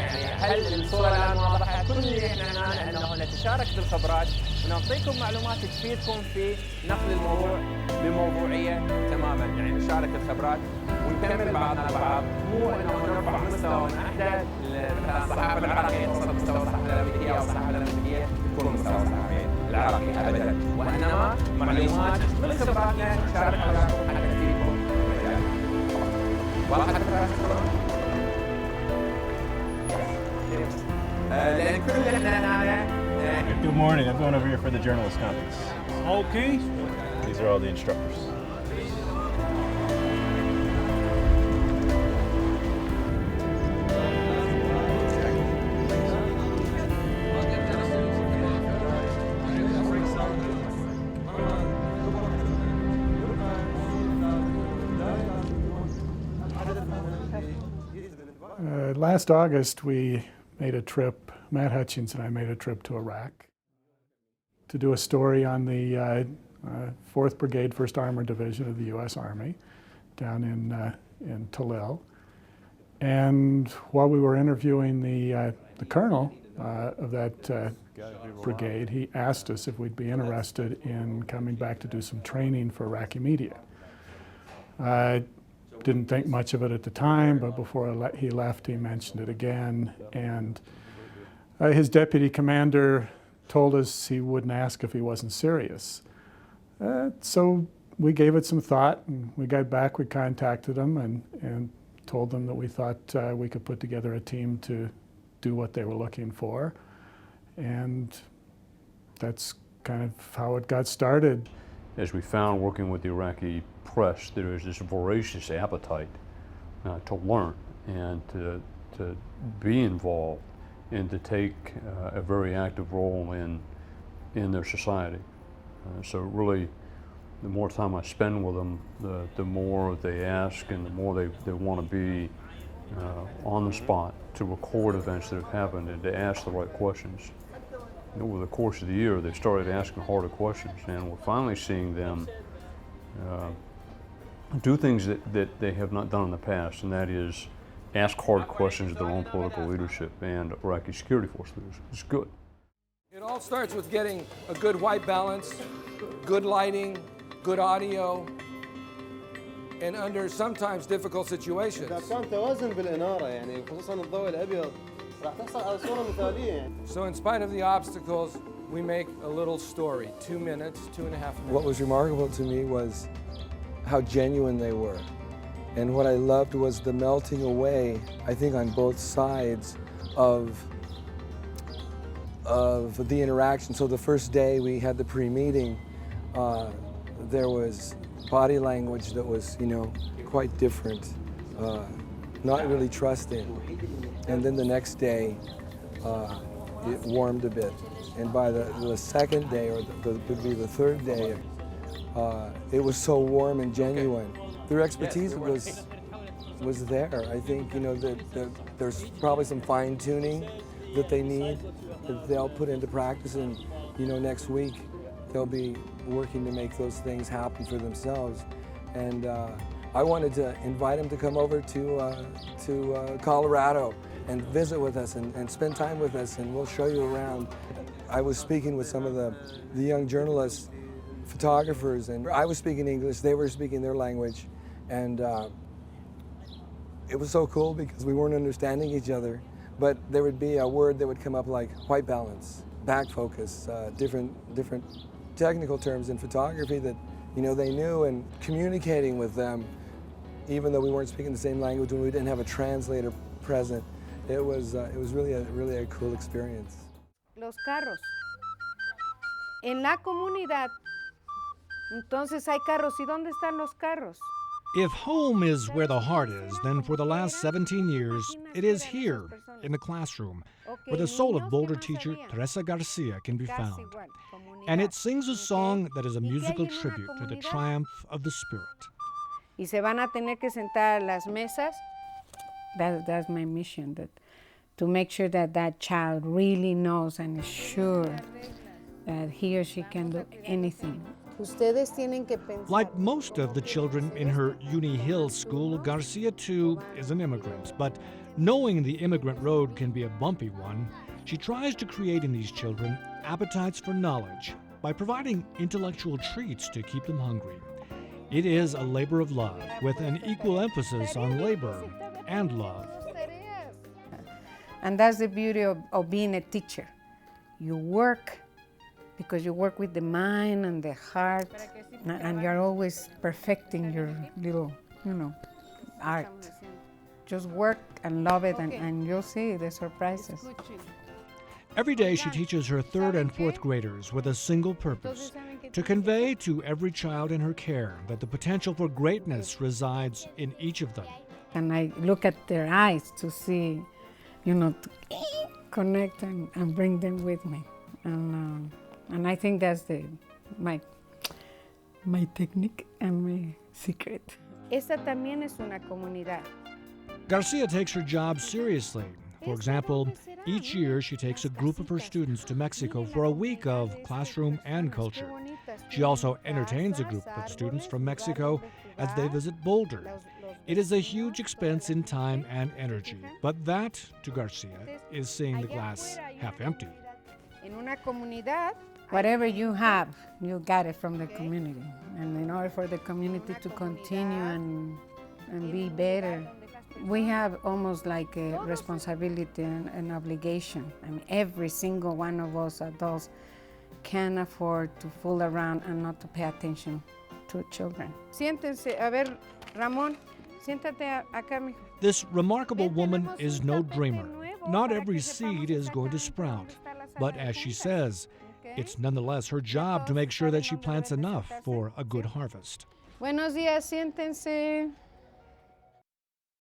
يعني هل الصورة الآن واضحة؟ كل اللي احنا هنا أنه نتشارك بالخبرات ونعطيكم معلومات تفيدكم في نقل الموضوع بموضوعية تماما، يعني نشارك الخبرات ونكمل بعضنا بعض، مو انه نرفع مستوانا. احنا مثلا الصحافة العراقية توصل مستوى الصحافة الأمريكية أو الصحافة الأمريكية تكون مستوى الصحافة العراقي أبدا، وإنما معلومات من خبراتنا نشاركها وياكم حتى تفيدكم. واضح الفكرة؟ لأن كل اللي احنا هنا. Good morning. I'm going over here for the journalist conference. Okay. These are all the instructors. Last August, we made a trip, Matt Hutchins and I made a trip to Iraq to do a story on the 4th Brigade, 1st Armored Division of the U.S. Army down in Talil. And while we were interviewing the colonel of that brigade, he asked us if we'd be interested in coming back to do some training for Iraqi media. Didn't think much of it at the time, but before he left, he mentioned it again. And his deputy commander told us he wouldn't ask if he wasn't serious. So we gave it some thought, and we got back, we contacted him and told them that we thought we could put together a team to do what they were looking for. And that's kind of how it got started. As we found working with the Iraqi press, there is this voracious appetite to learn and to be involved and to take a very active role in their society. So really, the more time I spend with them, the more they ask and the more they want to be on the spot to record events that have happened and to ask the right questions. And over the course of the year, they started asking harder questions, and we're finally seeing them do things that they have not done in the past, and that is ask hard questions of their own political leadership and Iraqi security force leaders. It's good. It all starts with getting a good white balance, good lighting, good audio, and under sometimes difficult situations. So in spite of the obstacles, we make a little story, 2 minutes, 2.5 minutes. What was remarkable to me was how genuine they were. And what I loved was the melting away, I think on both sides of the interaction. So the first day we had the pre-meeting, there was body language that was, quite different, not really trusting. And then the next day, it warmed a bit. And by the second day, or would be the third day, it was so warm and genuine. Their expertise was there. I think, that there's probably some fine tuning that they need that they'll put into practice, and next week they'll be working to make those things happen for themselves. And I wanted to invite them to come over to Colorado and visit with us and spend time with us, and we'll show you around. I was speaking with some of the young journalists, photographers, and I was speaking English, they were speaking their language, and it was so cool because we weren't understanding each other, but there would be a word that would come up like white balance, back focus, different technical terms in photography that they knew, and communicating with them, even though we weren't speaking the same language and we didn't have a translator present, it was really a cool experience. Los carros. En la comunidad, entonces hay carros. ¿Y dónde están los carros? If home is where the heart is, then for the last 17 years, it is here, in the classroom, where the soul of Boulder teacher Teresa Garcia can be found. And it sings a song that is a musical tribute to the triumph of the spirit. Y se van a tener que sentar a las mesas. That's my mission, to make sure that child really knows and is sure that he or she can do anything. Ustedes tienen que pensar. Like most of the children in her Uni Hill school, Garcia too is an immigrant, but Knowing the immigrant road can be a bumpy one, she tries to create in these children appetites for knowledge by providing intellectual treats to keep them hungry. It is a labor of love with an equal emphasis on labor and love. And that's the beauty of being a teacher. You work because you work with the mind and the heart, and you're always perfecting your little, art. Just work and love it, and you'll see the surprises. Every day she teaches her 3rd and 4th graders with a single purpose, to convey to every child in her care that the potential for greatness resides in each of them. And I look at their eyes to see, to connect and bring them with me. And I think that's my technique and my secret. Esta también es una comunidad. Garcia takes her job seriously. For example, each year she takes a group of her students to Mexico for a week of classroom and culture. She also entertains a group of students from Mexico as they visit Boulder. It is a huge expense in time and energy, but that, to Garcia, is seeing the glass half empty. En una comunidad, Whatever you have, you got it from the community. And in order for the community to continue and be better, we have almost like a responsibility and an obligation. I mean, every single one of us adults can't afford to fool around and not to pay attention to children. siéntense. A ver, Ramón, siéntate acá, mijo. This remarkable woman is no dreamer. Not every seed is going to sprout. But as she says, it's nonetheless her job to make sure that she plants enough for a good harvest. Buenos días, siéntense.